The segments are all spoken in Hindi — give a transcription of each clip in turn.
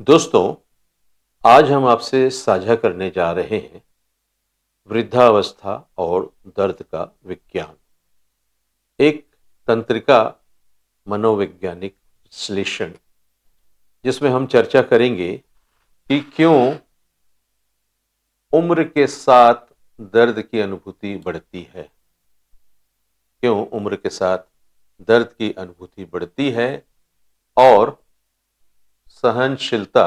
दोस्तों, आज हम आपसे साझा करने जा रहे हैं वृद्धावस्था और दर्द का विज्ञान। एक तंत्रिका मनोवैज्ञानिक विश्लेषण, जिसमें हम चर्चा करेंगे कि क्यों उम्र के साथ दर्द की अनुभूति बढ़ती है। क्यों उम्र के साथ दर्द की अनुभूति बढ़ती है और सहनशीलता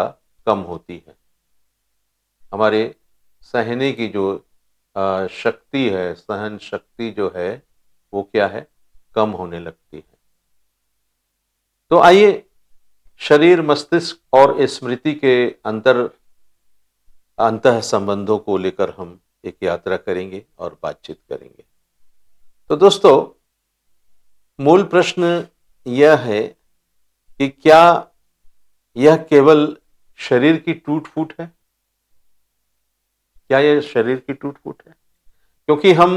कम होती है। हमारे सहने की जो शक्ति है, सहन शक्ति जो है, वो क्या है, कम होने लगती है। तो आइए शरीर, मस्तिष्क और स्मृति के अंतः संबंधों को लेकर हम एक यात्रा करेंगे और बातचीत करेंगे। तो दोस्तों, मूल प्रश्न यह है कि क्या यह केवल शरीर की टूट-फूट है? क्या यह शरीर की टूट-फूट है? क्योंकि हम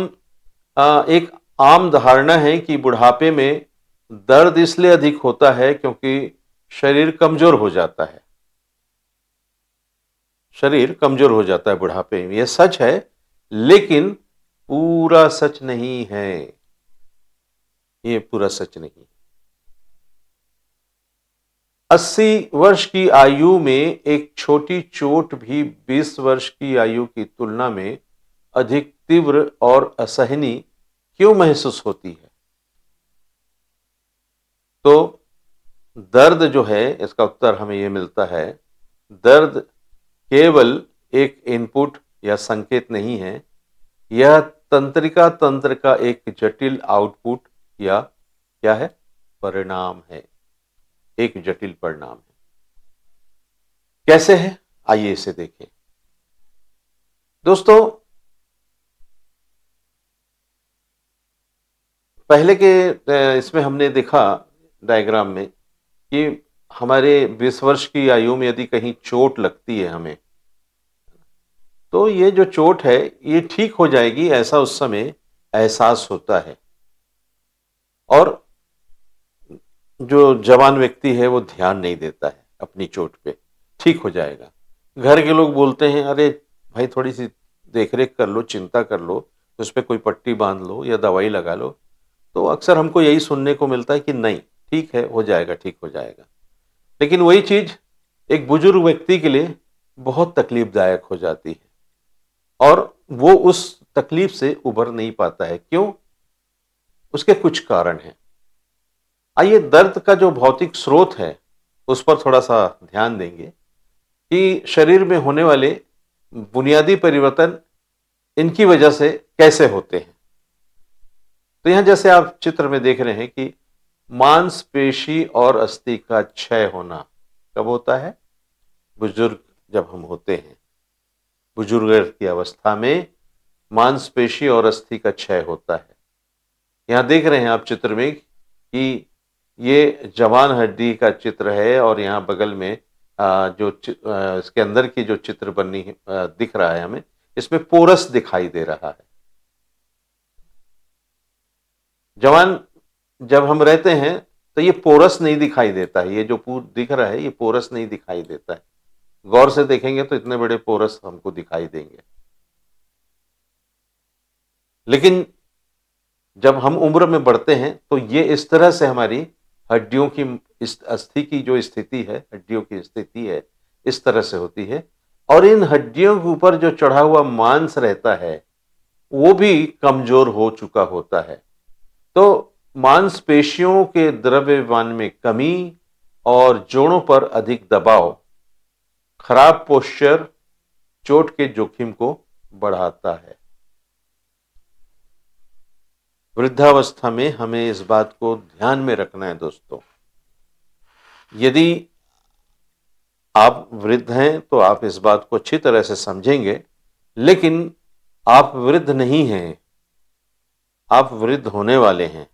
एक आम धारणा है कि बुढ़ापे में दर्द इसलिए अधिक होता है क्योंकि शरीर कमजोर हो जाता है। शरीर कमजोर हो जाता है बुढ़ापे में, यह सच है, लेकिन पूरा सच नहीं है। ये पूरा सच नहीं। 80 वर्ष की आयु में एक छोटी चोट भी 20 वर्ष की आयु की तुलना में अधिक तीव्र और असहनीय क्यों महसूस होती है? तो दर्द जो है, इसका उत्तर हमें यह मिलता है, दर्द केवल एक इनपुट या संकेत नहीं है, यह तंत्रिका तंत्र का एक जटिल आउटपुट या क्या है, परिणाम है। एक जटिल परिणाम है। कैसे है, आइए इसे देखें। दोस्तों, पहले के इसमें हमने देखा डायग्राम में कि हमारे 20 वर्ष की आयु में यदि कहीं चोट लगती है हमें, तो ये जो चोट है ये ठीक हो जाएगी, ऐसा उस समय एहसास होता है। और जो जवान व्यक्ति है वो ध्यान नहीं देता है अपनी चोट पे, ठीक हो जाएगा। घर के लोग बोलते हैं, अरे भाई थोड़ी सी देखरेख कर लो, चिंता कर लो, उस पे कोई पट्टी बांध लो या दवाई लगा लो। तो अक्सर हमको यही सुनने को मिलता है कि नहीं, ठीक है, हो जाएगा, ठीक हो जाएगा। लेकिन वही चीज एक बुजुर्ग व्यक्ति के लिए बहुत तकलीफदायक हो जाती है और वो उस तकलीफ से उभर नहीं पाता है। क्यों? उसके कुछ कारण हैं। आइए दर्द का जो भौतिक स्रोत है उस पर थोड़ा सा ध्यान देंगे कि शरीर में होने वाले बुनियादी परिवर्तन इनकी वजह से कैसे होते हैं। तो यहां जैसे आप चित्र में देख रहे हैं कि मांसपेशी और अस्थि का क्षय होना कब होता है? बुजुर्ग जब हम होते हैं, बुजुर्ग की अवस्था में मांसपेशी और अस्थि का क्षय होता है। यहां देख रहे हैं आप चित्र में कि ये जवान हड्डी का चित्र है और यहाँ बगल में इसके अंदर की जो चित्र बनी है, दिख रहा है हमें, इसमें पोरस दिखाई दे रहा है। जवान जब हम रहते हैं तो ये पोरस नहीं दिखाई देता है, ये जो दिख रहा है ये पोरस नहीं दिखाई देता है। गौर से देखेंगे तो इतने बड़े पोरस हमको दिखाई देंगे। लेकिन जब हम उम्र में बढ़ते हैं तो ये इस तरह से हमारी हड्डियों की, इस अस्थि की जो स्थिति है, हड्डियों की स्थिति है, इस तरह से होती है। और इन हड्डियों के ऊपर जो चढ़ा हुआ मांस रहता है वो भी कमजोर हो चुका होता है। तो मांसपेशियों के द्रव्यमान में कमी और जोड़ों पर अधिक दबाव खराब पोस्चर चोट के जोखिम को बढ़ाता है। वृद्धावस्था में हमें इस बात को ध्यान में रखना है दोस्तों। यदि आप वृद्ध हैं तो आप इस बात को अच्छी तरह से समझेंगे, लेकिन आप वृद्ध नहीं हैं, आप वृद्ध होने वाले हैं।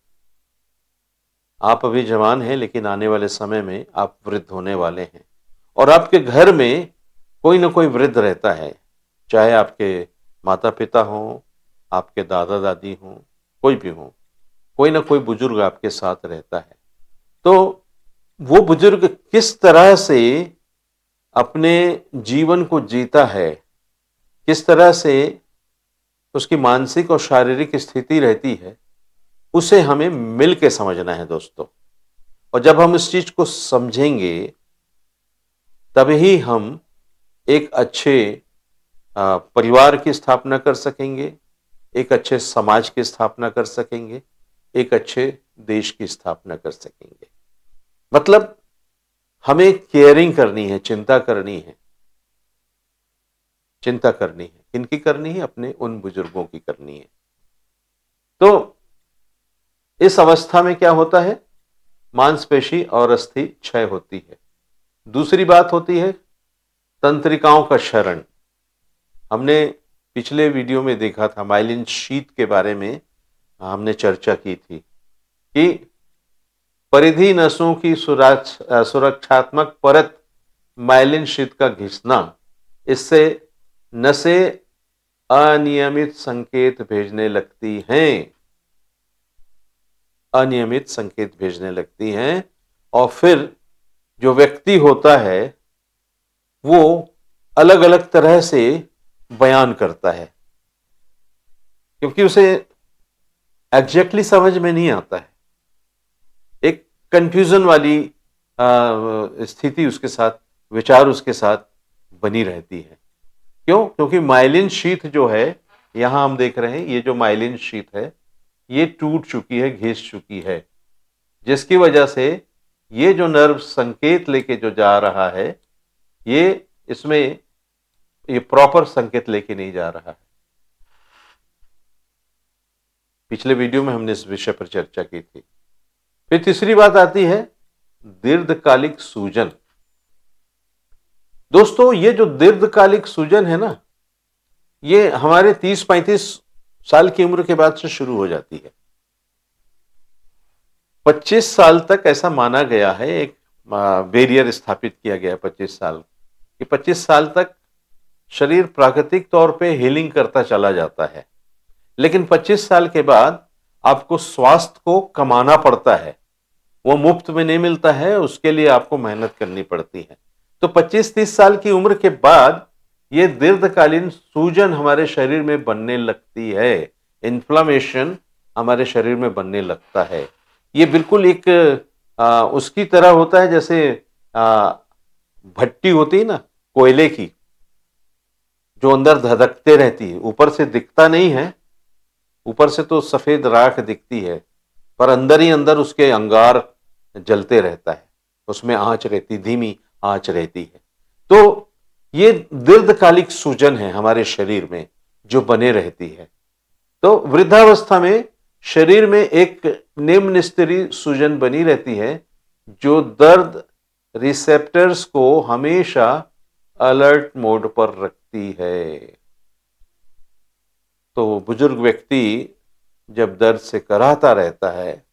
आप अभी जवान हैं, लेकिन आने वाले समय में आप वृद्ध होने वाले हैं। और आपके घर में कोई ना कोई वृद्ध रहता है, चाहे आपके माता पिता हों, आपके दादा दादी हों, कोई भी हो, कोई ना कोई बुजुर्ग आपके साथ रहता है। तो वो बुजुर्ग किस तरह से अपने जीवन को जीता है, किस तरह से उसकी मानसिक और शारीरिक स्थिति रहती है, उसे हमें मिल के समझना है दोस्तों। और जब हम इस चीज को समझेंगे तभी हम एक अच्छे परिवार की स्थापना कर सकेंगे, एक अच्छे समाज की स्थापना कर सकेंगे, एक अच्छे देश की स्थापना कर सकेंगे। मतलब हमें केयरिंग करनी है, चिंता करनी है। चिंता करनी है, किनकी करनी है? अपने उन बुजुर्गों की करनी है। तो इस अवस्था में क्या होता है? मांसपेशी और अस्थि क्षय होती है। दूसरी बात होती है तंत्रिकाओं का क्षरण। हमने पिछले वीडियो में देखा था, माइलिन शीथ के बारे में हमने चर्चा की थी कि परिधि नसों की सुरक्षात्मक परत माइलिन शीथ का घिसना, इससे नसें अनियमित संकेत भेजने लगती हैं, अनियमित संकेत भेजने लगती हैं। और फिर जो व्यक्ति होता है वो अलग अलग तरह से बयान करता है, क्योंकि उसे एग्जैक्टली समझ में नहीं आता है। एक कंफ्यूजन वाली स्थिति उसके साथ, विचार उसके साथ बनी रहती है। क्यों? क्योंकि माइलिन शीथ जो है, यहां हम देख रहे हैं, ये जो माइलिन शीथ है ये टूट चुकी है, घिस चुकी है, जिसकी वजह से ये जो नर्व संकेत लेके जो जा रहा है, ये इसमें ये प्रॉपर संकेत लेके नहीं जा रहा है। पिछले वीडियो में हमने इस विषय पर चर्चा की थी। फिर तीसरी बात आती है दीर्घकालिक सूजन। दोस्तों ये जो दीर्घकालिक सूजन है ना, ये हमारे 30-35 साल की उम्र के बाद से शुरू हो जाती है। 25 साल तक ऐसा माना गया है, एक बैरियर स्थापित किया गया है 25 साल कि 25 साल तक शरीर प्राकृतिक तौर पे हीलिंग करता चला जाता है। लेकिन 25 साल के बाद आपको स्वास्थ्य को कमाना पड़ता है, वो मुफ्त में नहीं मिलता है, उसके लिए आपको मेहनत करनी पड़ती है। तो 25-30 साल की उम्र के बाद ये दीर्घकालीन सूजन हमारे शरीर में बनने लगती है, इन्फ्लामेशन हमारे शरीर में बनने लगता है। ये बिल्कुल एक उसकी तरह होता है जैसे भट्टी होती है ना कोयले की, जो अंदर धधकते रहती है, ऊपर से दिखता नहीं है, ऊपर से तो सफेद राख दिखती है, पर अंदर ही अंदर उसके अंगार जलते रहता है, उसमें आंच रहती, धीमी आंच रहती है। तो ये दीर्घकालिक सूजन है हमारे शरीर में जो बने रहती है। तो वृद्धावस्था में शरीर में एक निम्न स्तरीय सूजन बनी रहती है जो दर्द रिसेप्टर्स को हमेशा अलर्ट मोड पर रखती है। तो बुजुर्ग व्यक्ति जब दर्द से कराहता रहता है,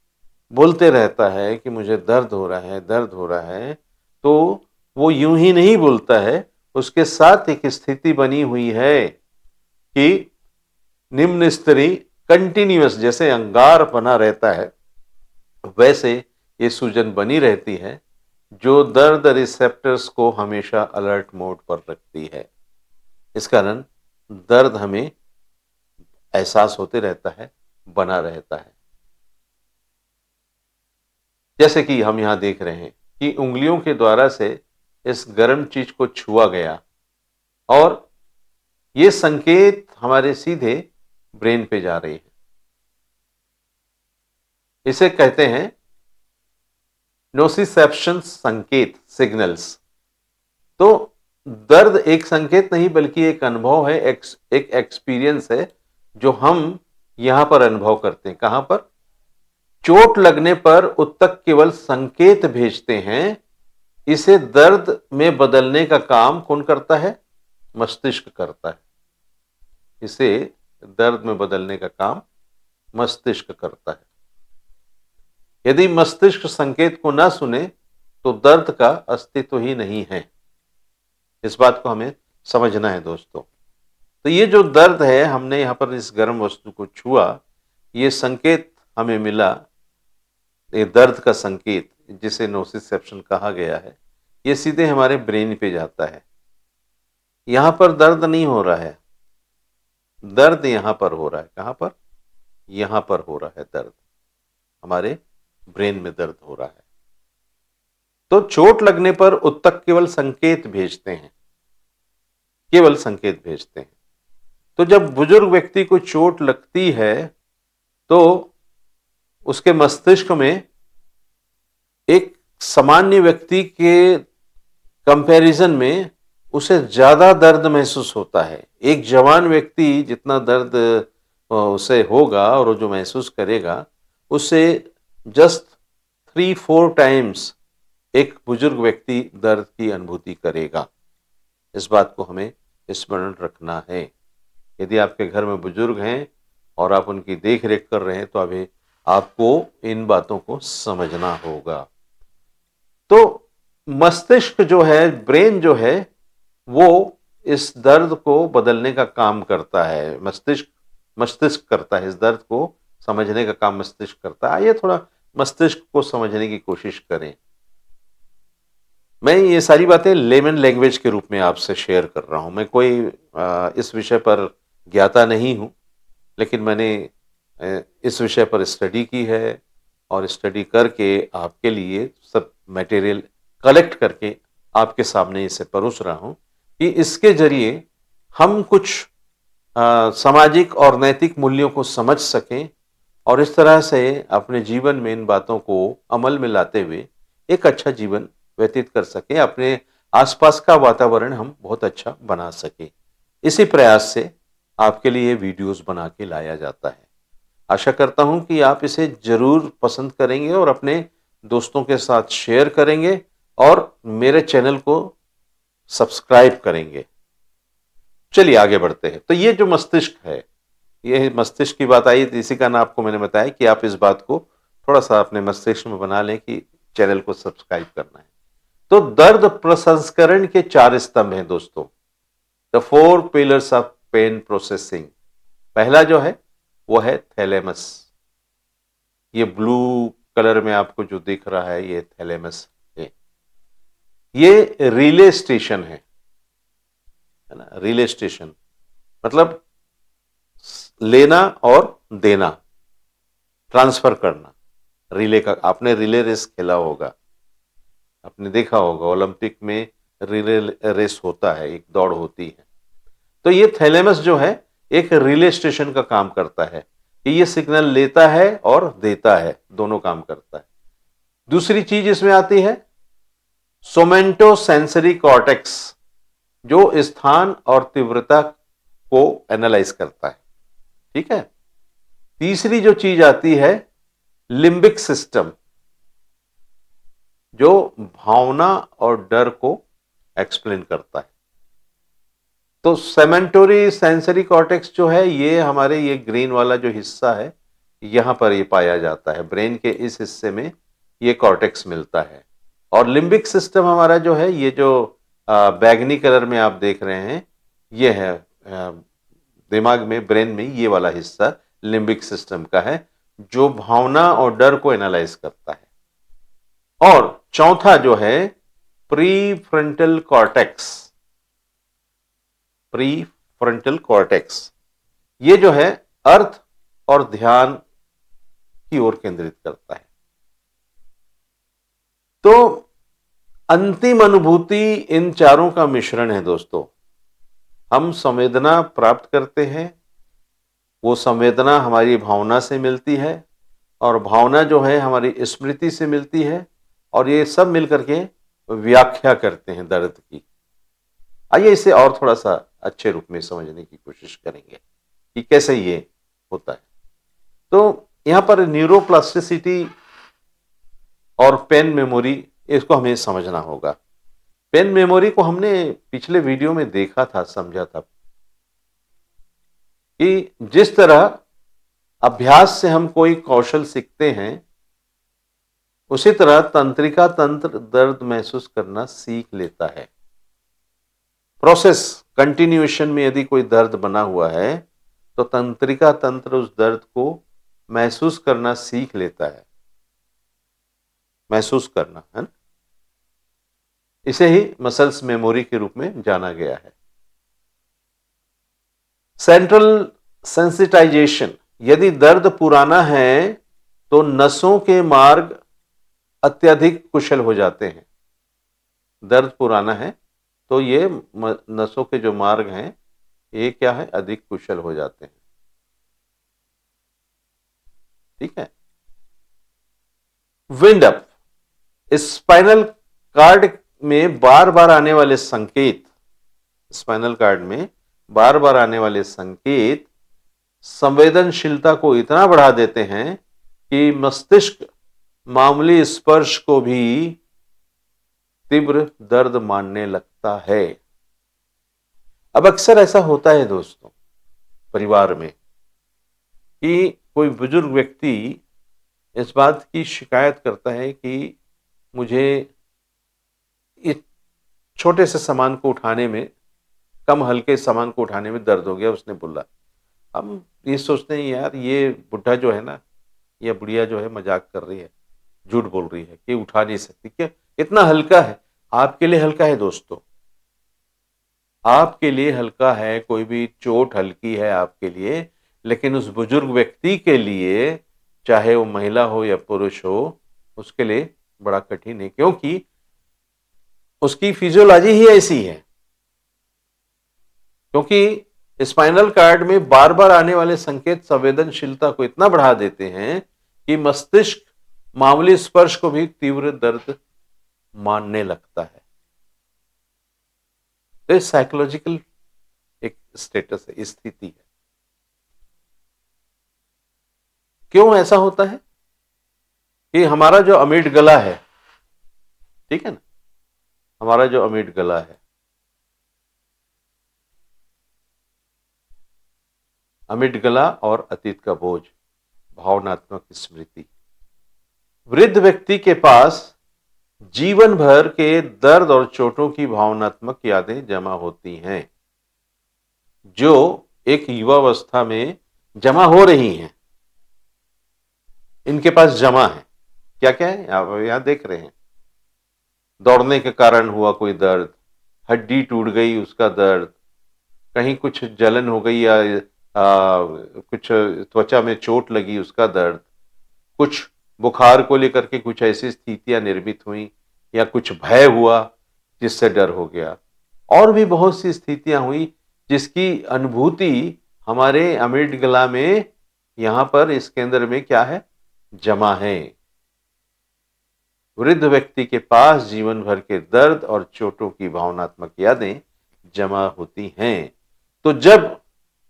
बोलते रहता है कि मुझे दर्द हो रहा है, दर्द हो रहा है, तो वो यूं ही नहीं बोलता है, उसके साथ एक स्थिति बनी हुई है कि निम्न स्तरीय कंटिन्यूअस, जैसे अंगार बना रहता है वैसे ये सूजन बनी रहती है जो दर्द रिसेप्टर्स को हमेशा अलर्ट मोड पर रखती है। इस कारण दर्द हमें एहसास होते रहता है, बना रहता है। जैसे कि हम यहां देख रहे हैं कि उंगलियों के द्वारा से इस गर्म चीज को छुआ गया और ये संकेत हमारे सीधे ब्रेन पे जा रही है। इसे कहते हैं नोसिसेप्शन संकेत, सिग्नल्स। तो दर्द एक संकेत नहीं बल्कि एक अनुभव है, एक एक्सपीरियंस है जो हम यहां पर अनुभव करते हैं। कहां पर? चोट लगने पर उत्तक केवल संकेत भेजते हैं, इसे दर्द में बदलने का काम कौन करता है? मस्तिष्क करता है। इसे दर्द में बदलने का काम मस्तिष्क करता है। यदि मस्तिष्क संकेत को ना सुने तो दर्द का अस्तित्व ही नहीं है। इस बात को हमें समझना है दोस्तों। तो ये जो दर्द है, हमने यहां पर इस गर्म वस्तु को छुआ, ये संकेत हमें मिला, ये दर्द का संकेत जिसे नोसिसेप्शन कहा गया है, ये सीधे हमारे ब्रेन पे जाता है। यहां पर दर्द नहीं हो रहा है, दर्द यहां पर हो रहा है। कहां पर? यहां पर हो रहा है दर्द, हमारे ब्रेन में दर्द हो रहा है। तो चोट लगने पर उत्तक केवल संकेत भेजते हैं, केवल संकेत भेजते हैं। तो जब बुजुर्ग व्यक्ति को चोट लगती है तो उसके मस्तिष्क में एक सामान्य व्यक्ति के कंपैरिजन में उसे ज्यादा दर्द महसूस होता है। एक जवान व्यक्ति जितना दर्द उसे होगा और वो जो महसूस करेगा, उससे जस्ट 3-4 टाइम्स एक बुजुर्ग व्यक्ति दर्द की अनुभूति करेगा। इस बात को हमें स्मरण रखना है। यदि आपके घर में बुजुर्ग हैं और आप उनकी देख रेख कर रहे हैं तो अभी आपको इन बातों को समझना होगा। तो मस्तिष्क जो है, ब्रेन जो है, वो इस दर्द को बदलने का काम करता है। मस्तिष्क मस्तिष्क करता है, इस दर्द को समझने का काम मस्तिष्क करता है। आइए थोड़ा मस्तिष्क को समझने की कोशिश करें। मैं ये सारी बातें लेमन लैंग्वेज के रूप में आपसे शेयर कर रहा हूं। मैं कोई इस विषय पर ज्ञाता नहीं हूं, लेकिन मैंने इस विषय पर स्टडी की है और स्टडी करके आपके लिए सब मटेरियल कलेक्ट करके आपके सामने इसे परोस रहा हूं कि इसके जरिए हम कुछ सामाजिक और नैतिक मूल्यों को समझ सकें और इस तरह से अपने जीवन में इन बातों को अमल में लाते हुए एक अच्छा जीवन व्यतीत कर सकें, अपने आसपास का वातावरण हम बहुत अच्छा बना सकें। इसी प्रयास से आपके लिए वीडियोस बना के लाया जाता है। आशा करता हूं कि आप इसे जरूर पसंद करेंगे और अपने दोस्तों के साथ शेयर करेंगे और मेरे चैनल को सब्सक्राइब करेंगे। चलिए आगे बढ़ते हैं। तो ये जो मस्तिष्क है, ये मस्तिष्क की बात आई तो इसी का नाम आपको मैंने बताया कि आप इस बात को थोड़ा सा अपने मस्तिष्क में बना लें कि चैनल को सब्सक्राइब करना है। तो दर्द प्रसंस्करण के 4 स्तंभ हैं दोस्तों, the 4 pillars of pain processing. पहला जो है वो है थैलेमस। ये ब्लू कलर में आपको जो दिख रहा है ये थैलेमस है। ये रिले स्टेशन है ना? रिले स्टेशन मतलब लेना और देना, ट्रांसफर करना। रिले का आपने रिले रेस खेला होगा, आपने देखा होगा ओलंपिक में रिले रेस होता है, एक दौड़ होती है। तो ये थैलेमस जो है एक रिले स्टेशन का काम करता है कि ये सिग्नल लेता है और देता है, दोनों काम करता है। दूसरी चीज इसमें आती है सोमेंटो सेंसरी कॉर्टेक्स, जो स्थान और तीव्रता को एनालाइज करता है। ठीक है। तीसरी जो चीज आती है लिम्बिक सिस्टम, जो भावना और डर को एक्सप्लेन करता है। तो सेमेंटोरी सेंसरी कॉर्टेक्स जो है ये हमारे ये ग्रीन वाला जो हिस्सा है यहां पर ये पाया जाता है, ब्रेन के इस हिस्से में ये कॉर्टेक्स मिलता है। और लिम्बिक सिस्टम हमारा जो है ये जो बैगनी कलर में आप देख रहे हैं ये है दिमाग में, ब्रेन में ये वाला हिस्सा लिम्बिक सिस्टम का है जो भावना और डर को एनालाइज करता है। और चौथा जो है pre frontal cortex, pre frontal cortex ये जो है अर्थ और ध्यान की ओर केंद्रित करता है। तो अंतिम अनुभूति इन चारों का मिश्रण है दोस्तों। हम संवेदना प्राप्त करते हैं, वो संवेदना हमारी भावना से मिलती है और भावना जो है हमारी स्मृति से मिलती है और ये सब मिलकर के व्याख्या करते हैं दर्द की। आइए इसे और थोड़ा सा अच्छे रूप में समझने की कोशिश करेंगे कि कैसे ये होता है। तो यहां पर न्यूरोप्लास्टिसिटी और पेन मेमोरी, इसको हमें समझना होगा। पेन मेमोरी को हमने पिछले वीडियो में देखा था, समझा था कि जिस तरह अभ्यास से हम कोई कौशल सीखते हैं उसी तरह तंत्रिका तंत्र दर्द महसूस करना सीख लेता है। प्रोसेस कंटिन्यूएशन में यदि कोई दर्द बना हुआ है तो तंत्रिका तंत्र उस दर्द को महसूस करना सीख लेता है। महसूस करना है ना? इसे ही मसल्स मेमोरी के रूप में जाना गया है। सेंट्रल सेंसिटाइजेशन, यदि दर्द पुराना है तो नसों के मार्ग अत्यधिक कुशल हो जाते हैं। दर्द पुराना है तो ये नसों के जो मार्ग हैं ये क्या है, अधिक कुशल हो जाते हैं। ठीक है। विंड अप, स्पाइनल कार्ड में बार बार आने वाले संकेत, स्पाइनल कार्ड में बार बार आने वाले संकेत संवेदनशीलता को इतना बढ़ा देते हैं कि मस्तिष्क मामूली स्पर्श को भी तीव्र दर्द मानने लगता है। अब अक्सर ऐसा होता है दोस्तों परिवार में कि कोई बुजुर्ग व्यक्ति इस बात की शिकायत करता है कि मुझे इस छोटे से सामान को उठाने में, कम हल्के सामान को उठाने में दर्द हो गया, उसने बोला। हम ये सोचते हैं यार ये बुढ़ा जो है ना, ये बुढ़िया जो है मजाक कर रही है, झूठ बोल रही है कि उठा नहीं सकती, क्या इतना हल्का है। आपके लिए हल्का है दोस्तों, आपके लिए हल्का है, कोई भी चोट हल्की है आपके लिए, लेकिन उस बुजुर्ग व्यक्ति के लिए, चाहे वो महिला हो या पुरुष हो, उसके लिए बड़ा कठिन है, क्योंकि उसकी फिजियोलॉजी ही ऐसी है। क्योंकि स्पाइनल कार्ड में बार बार आने वाले संकेत संवेदनशीलता को इतना बढ़ा देते हैं कि मस्तिष्क मामूली स्पर्श को भी तीव्र दर्द मानने लगता है। तो साइकोलॉजिकल एक स्टेटस है, स्थिति है। क्यों ऐसा होता है कि हमारा जो अमिट गला है, ठीक है ना, हमारा जो अमिट गला है, अमिट गला और अतीत का बोझ, भावनात्मक स्मृति, वृद्ध व्यक्ति के पास जीवन भर के दर्द और चोटों की भावनात्मक यादें जमा होती हैं, जो एक युवावस्था में जमा हो रही हैं। इनके पास जमा है, क्या क्या है आप यहां देख रहे हैं। दौड़ने के कारण हुआ कोई दर्द, हड्डी टूट गई उसका दर्द, कहीं कुछ जलन हो गई या कुछ त्वचा में चोट लगी उसका दर्द, कुछ बुखार को लेकर के कुछ ऐसी स्थितियां निर्मित हुई, या कुछ भय हुआ जिससे डर हो गया, और भी बहुत सी स्थितियां हुई जिसकी अनुभूति हमारे अमिगडाला में, यहां पर इस केंद्र में क्या है, जमा है। वृद्ध व्यक्ति के पास जीवन भर के दर्द और चोटों की भावनात्मक यादें जमा होती हैं। तो जब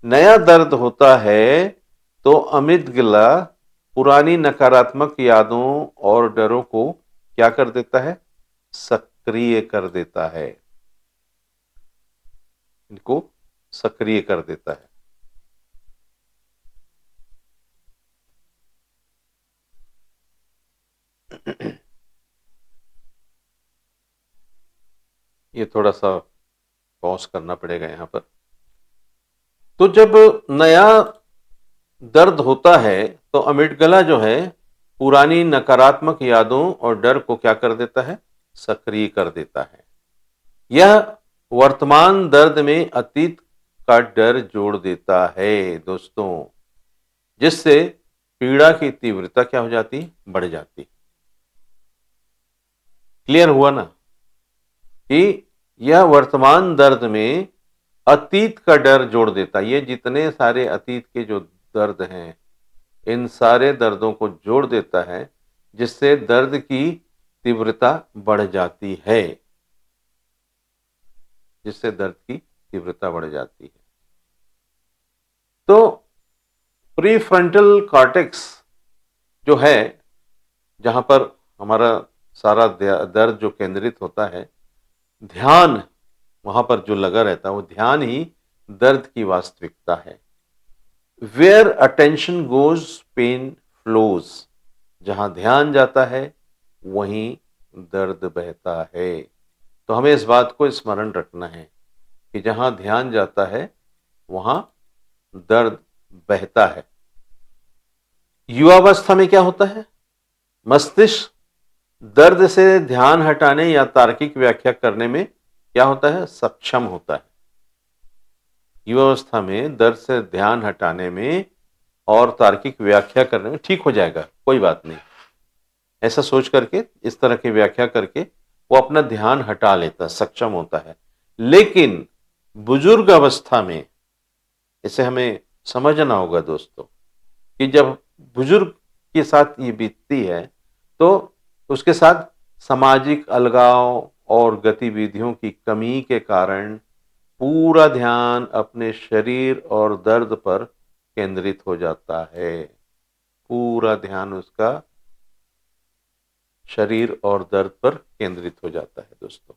नया दर्द होता है तो अमिगडाला पुरानी नकारात्मक यादों और डरों को क्या कर देता है, सक्रिय कर देता है, इनको सक्रिय कर देता है। ये थोड़ा सा पॉज करना पड़ेगा यहां पर। तो जब नया दर्द होता है तो अमिगडाला जो है पुरानी नकारात्मक यादों और डर को क्या कर देता है, सक्रिय कर देता है। यह वर्तमान दर्द में अतीत का डर जोड़ देता है दोस्तों, जिससे पीड़ा की तीव्रता क्या हो जाती, बढ़ जाती। क्लियर हुआ ना कि यह वर्तमान दर्द में अतीत का डर जोड़ देता। ये जितने सारे अतीत के जो दर्द हैं, इन सारे दर्दों को जोड़ देता है, जिससे दर्द की तीव्रता बढ़ जाती है, जिससे दर्द की तीव्रता बढ़ जाती है। तो प्रीफ्रंटल कॉर्टेक्स जो है, जहां पर हमारा सारा दर्द जो केंद्रित होता है, ध्यान वहां पर जो लगा रहता है, वो ध्यान ही दर्द की वास्तविकता है। Where attention goes pain flows, जहां ध्यान जाता है वहीं दर्द बहता है। तो हमें इस बात को स्मरण रखना है कि जहां ध्यान जाता है वहां दर्द बहता है। युवावस्था में क्या होता है, मस्तिष्क दर्द से ध्यान हटाने या तार्किक व्याख्या करने में क्या होता है, सक्षम होता है। युवावस्था में दर्द से ध्यान हटाने में और तार्किक व्याख्या करने में ठीक हो जाएगा, कोई बात नहीं, ऐसा सोच करके इस तरह की व्याख्या करके वो अपना ध्यान हटा लेता, सक्षम होता है। लेकिन बुजुर्ग अवस्था में इसे हमें समझना होगा दोस्तों कि जब बुजुर्ग के साथ ये बीतती है तो उसके साथ सामाजिक अलगाव और गतिविधियों की कमी के कारण पूरा ध्यान अपने शरीर और दर्द पर केंद्रित हो जाता है। पूरा ध्यान उसका शरीर और दर्द पर केंद्रित हो जाता है दोस्तों।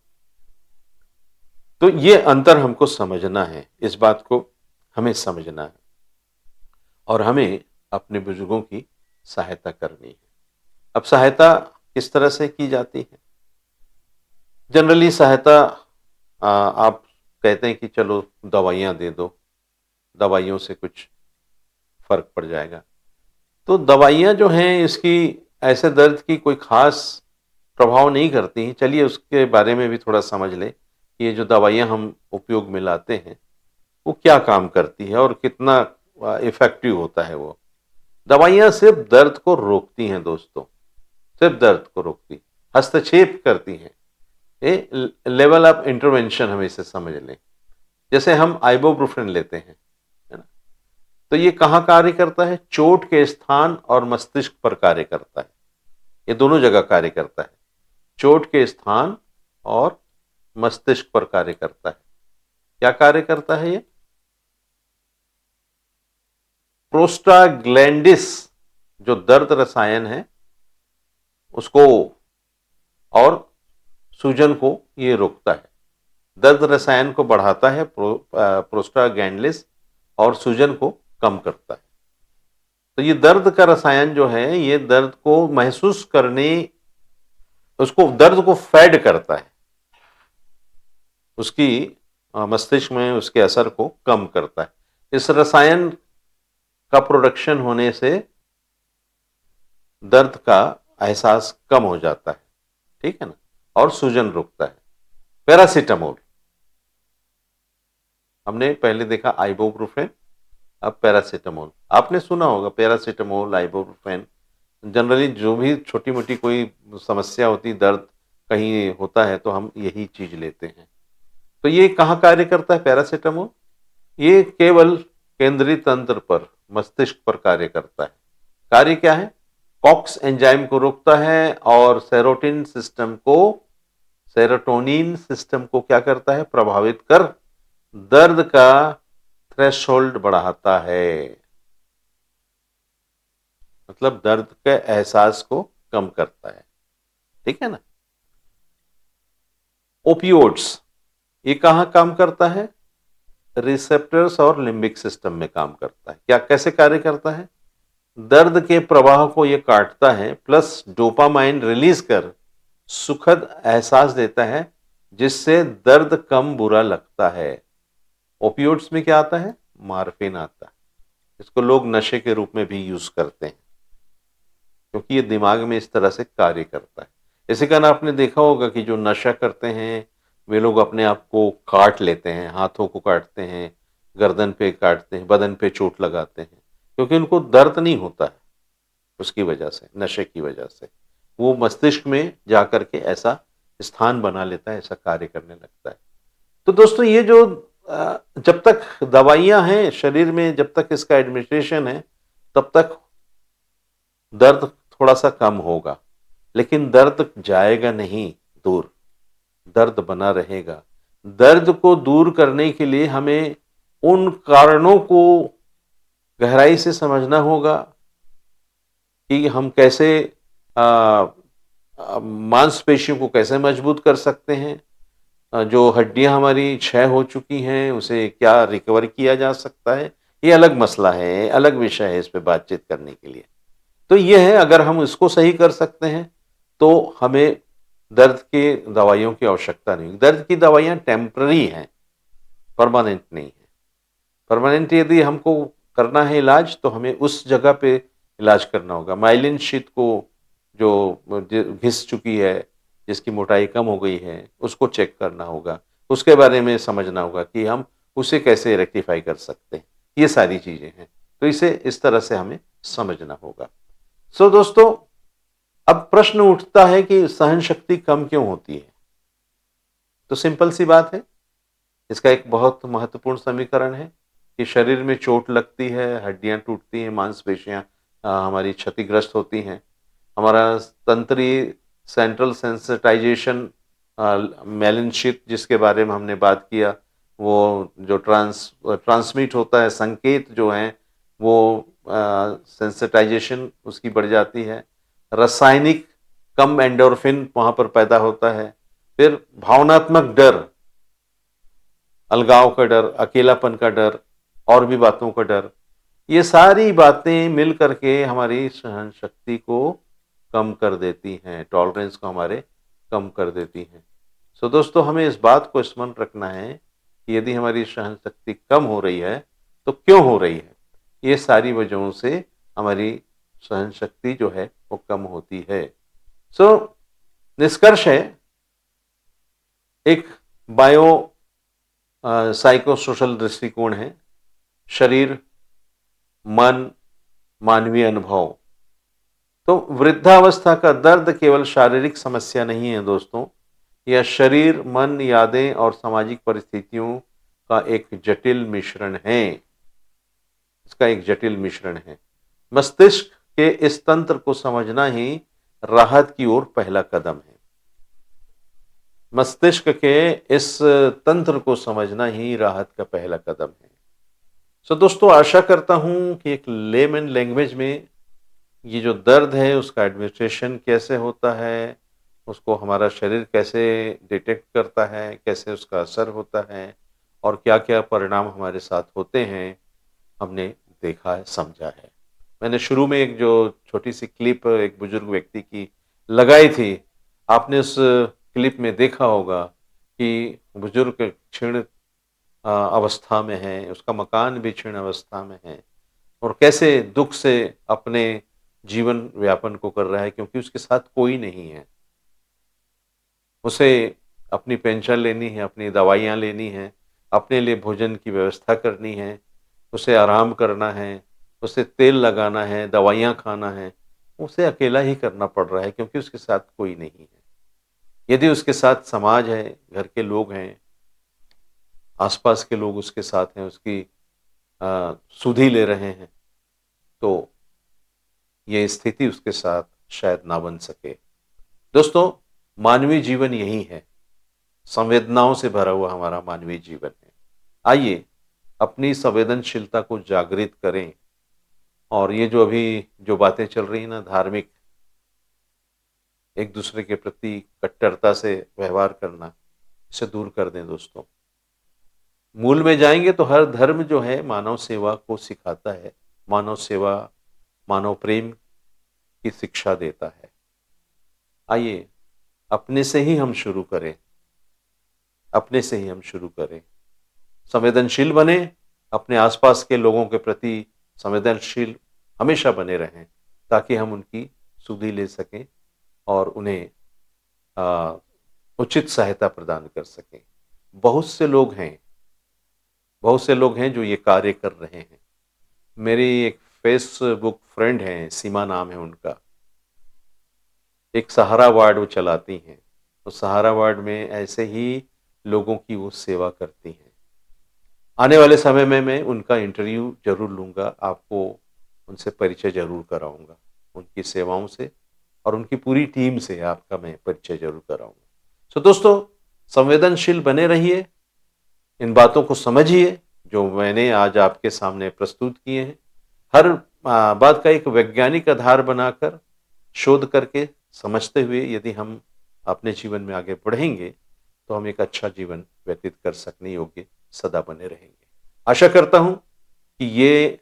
तो ये अंतर हमको समझना है, इस बात को हमें समझना है और हमें अपने बुजुर्गों की सहायता करनी है। अब सहायता किस तरह से की जाती है? जनरली सहायता आप कहते हैं कि चलो दवाइयाँ दे दो, दवाइयों से कुछ फर्क पड़ जाएगा। तो दवाइयाँ जो हैं इसकी ऐसे दर्द की कोई खास प्रभाव नहीं करती हैं। चलिए उसके बारे में भी थोड़ा समझ लें कि ये जो दवाइयाँ हम उपयोग में लाते हैं वो क्या काम करती है और कितना इफेक्टिव होता है वो। दवाइयाँ सिर्फ दर्द को रोकती हैं दोस्तों, सिर्फ दर्द को रोकती, हस्तक्षेप करती हैं। ये लेवल ऑफ इंटरवेंशन हम इसे समझ लें। जैसे हम आइबुप्रोफेन लेते हैं, है ना, तो ये कहाँ कार्य करता है? चोट के स्थान और मस्तिष्क पर कार्य करता है। ये दोनों जगह कार्य करता है, चोट के स्थान और मस्तिष्क पर कार्य करता है। क्या कार्य करता है ये? प्रोस्टाग्लैंडिस जो दर्द रसायन है उसको और सूजन को ये रोकता है। दर्द रसायन को बढ़ाता है प्रोस्टाग्लैंडिस और सूजन को कम करता है। तो ये दर्द का रसायन जो है ये दर्द को महसूस करने, उसको दर्द को फैड करता है, उसकी मस्तिष्क में उसके असर को कम करता है। इस रसायन का प्रोडक्शन होने से दर्द का एहसास कम हो जाता है, ठीक है ना, और सूजन रुकता है। पैरासीटामोल, हमने पहले देखा आइबुप्रोफेन, अब पैरासीटामोल। आपने सुना होगा पैरासीटामोल, आइबुप्रोफेन। जनरली जो भी छोटी मोटी कोई समस्या होती, दर्द कहीं होता है तो हम यही चीज लेते हैं। तो ये कहाँ कार्य करता है पैरासीटामोल? ये केवल केंद्रीय तंत्र पर, मस्तिष्क पर कार्य करता है। कार्य क्या है? कॉक्स एंजाइम को रोकता है और सेरोटोनिन सिस्टम को क्या करता है? प्रभावित कर दर्द का थ्रेशोल्ड बढ़ाता है, मतलब दर्द के एहसास को कम करता है, ठीक है ना। ओपियोइड्स, ये कहाँ काम करता है? रिसेप्टर्स और लिम्बिक सिस्टम में काम करता है। क्या, कैसे कार्य करता है? दर्द के प्रवाह को ये काटता है, प्लस डोपामाइन रिलीज कर सुखद एहसास देता है जिससे दर्द कम बुरा लगता है। ओपियोइड्स में क्या आता है? मार्फिन आता है। इसको लोग नशे के रूप में भी यूज करते हैं क्योंकि ये दिमाग में इस तरह से कार्य करता है। इसी कारण आपने देखा होगा कि जो नशा करते हैं वे लोग अपने आप को काट लेते हैं, हाथों को काटते हैं, गर्दन पे काटते हैं, बदन पे चोट लगाते हैं, क्योंकि उनको दर्द नहीं होता है। उसकी वजह से, नशे की वजह से वो मस्तिष्क में जाकर के ऐसा स्थान बना लेता है, ऐसा कार्य करने लगता है। तो दोस्तों ये जो जब तक दवाइयां हैं शरीर में, जब तक इसका एडमिनिस्ट्रेशन है, तब तक दर्द थोड़ा सा कम होगा, लेकिन दर्द जाएगा नहीं दूर, दर्द बना रहेगा। दर्द को दूर करने के लिए हमें उन कारणों को गहराई से समझना होगा कि हम कैसे मांसपेशियों को कैसे मजबूत कर सकते हैं, जो हड्डियां हमारी क्षय हो चुकी हैं उसे क्या रिकवर किया जा सकता है। ये अलग मसला है, अलग विषय है इस पे बातचीत करने के लिए। तो ये है, अगर हम इसको सही कर सकते हैं तो हमें दर्द के दवाइयों की आवश्यकता नहीं। दर्द की दवाइयां टेम्पररी हैं, परमानेंट नहीं है। परमानेंट यदि हमको करना है इलाज तो हमें उस जगह पे इलाज करना होगा। माइलिन शीथ को घिस चुकी है, जिसकी मोटाई कम हो गई है, उसको चेक करना होगा। उसके बारे में समझना होगा कि हम उसे कैसे रेक्टिफ़ाई कर सकते हैं। ये सारी चीज़ें हैं। तो इसे इस तरह से हमें समझना होगा। सो दोस्तों, अब प्रश्न उठता है कि सहन शक्ति कम क्यों होती है? तो सिंपल सी बात है, इसका एक बहुत महत्वपूर्ण समीकरण है कि शरीर में चोट लगती है, हड्डियाँ टूटती हैं, मांसपेशियाँ हमारी क्षतिग्रस्त होती हैं। हमारा तंत्रीय सेंट्रल सेंसिटाइजेशन मेलिन शीथ जिसके बारे में हमने बात किया, वो जो ट्रांसमिट होता है, संकेत जो हैं वो सेंसिटाइजेशन उसकी बढ़ जाती है। रासायनिक कम एंडोर्फिन वहाँ पर पैदा होता है। फिर भावनात्मक डर, अलगाव का डर, अकेलापन का डर और भी बातों का डर, ये सारी बातें मिल करके हमारी सहन शक्ति को कम कर देती हैं, टॉलरेंस को हमारे कम कर देती हैं। सो दोस्तों, हमें इस बात को स्मरण रखना है कि यदि हमारी सहन शक्ति कम हो रही है तो क्यों हो रही है? ये सारी वजहों से हमारी सहन शक्ति जो है वो कम होती है। सो निष्कर्ष है, एक बायो साइको सोशल दृष्टिकोण है। शरीर, मन, मानवीय अनुभव। तो वृद्धावस्था का दर्द केवल शारीरिक समस्या नहीं है दोस्तों, यह शरीर, मन, यादें और सामाजिक परिस्थितियों का एक जटिल मिश्रण है। इसका एक जटिल मिश्रण है। मस्तिष्क के इस तंत्र को समझना ही राहत की ओर पहला कदम है। मस्तिष्क के इस तंत्र को समझना ही राहत का पहला कदम है। सो दोस्तों, आशा करता हूं कि एक लेमन लैंग्वेज में ये जो दर्द है उसका एडमिनिस्ट्रेशन कैसे होता है, उसको हमारा शरीर कैसे डिटेक्ट करता है, कैसे उसका असर होता है और क्या-क्या परिणाम हमारे साथ होते हैं, हमने देखा है, समझा है। मैंने शुरू में एक जो छोटी-सी क्लिप एक बुजुर्ग व्यक्ति की लगाई थी, आपने उस क्लिप में देखा होगा कि बुजुर्ग क्षीण अवस्था में है, उसका मकान भी क्षीण अवस्था में है और कैसे दुःख से अपने जीवन व्यापन को कर रहा है क्योंकि उसके साथ कोई नहीं है। उसे अपनी पेंशन लेनी है, अपनी दवाइयाँ लेनी हैं, अपने लिए भोजन की व्यवस्था करनी है, उसे आराम करना है, उसे तेल लगाना है, दवाइयाँ खाना है, उसे अकेला ही करना पड़ रहा है क्योंकि उसके साथ कोई नहीं है। यदि उसके साथ समाज है, घर के लोग हैं, आस-पास के लोग उसके साथ हैं, उसकी सुधि ले रहे हैं, तो ये स्थिति उसके साथ शायद ना बन सके। दोस्तों, मानवीय जीवन यही है, संवेदनाओं से भरा हुआ हमारा मानवीय जीवन है। आइए अपनी संवेदनशीलता को जागृत करें और ये जो अभी जो बातें चल रही हैं ना, धार्मिक, एक दूसरे के प्रति कट्टरता से व्यवहार करना, इसे दूर कर दें दोस्तों। मूल में जाएंगे तो हर धर्म जो है मानव सेवा को सिखाता है, मानव सेवा, मानव प्रेम की शिक्षा देता है। आइए अपने से ही हम शुरू करें, अपने से ही हम शुरू करें। संवेदनशील बने, अपने आसपास के लोगों के प्रति संवेदनशील हमेशा बने रहें ताकि हम उनकी सुधि ले सकें और उन्हें अ, उचित सहायता प्रदान कर सकें। बहुत से लोग हैं, बहुत से लोग हैं जो ये कार्य कर रहे हैं। मेरी एक फेसबुक फ्रेंड हैं, सीमा नाम है उनका। एक सहारा वार्ड वो चलाती हैं। तो सहारा वार्ड में ऐसे ही लोगों की वो सेवा करती हैं। आने वाले समय में मैं उनका इंटरव्यू ज़रूर लूँगा, आपको उनसे परिचय ज़रूर कराऊँगा। उनकी सेवाओं से और उनकी पूरी टीम से आपका मैं परिचय ज़रूर कराऊँगा। सो दोस्तों, संवेदनशील बने रहिए, इन बातों को समझिए जो मैंने आज आपके सामने प्रस्तुत किए हैं। हर बात का एक वैज्ञानिक आधार बनाकर, शोध करके, समझते हुए यदि हम अपने जीवन में आगे बढ़ेंगे, तो हम एक अच्छा जीवन व्यतीत कर सकने योग्य सदा बने रहेंगे। आशा करता हूँ कि ये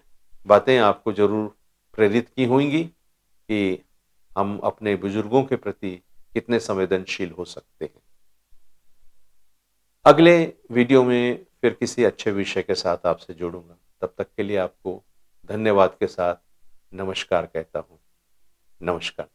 बातें आपको ज़रूर प्रेरित की होंगी कि हम अपने बुजुर्गों के प्रति कितने संवेदनशील हो सकते हैं। अगले वीडियो में फिर किसी अच्छे विषय के साथ आपसे जुड़ूंगा। तब तक के लिए आपको धन्यवाद के साथ नमस्कार कहता हूँ। नमस्कार।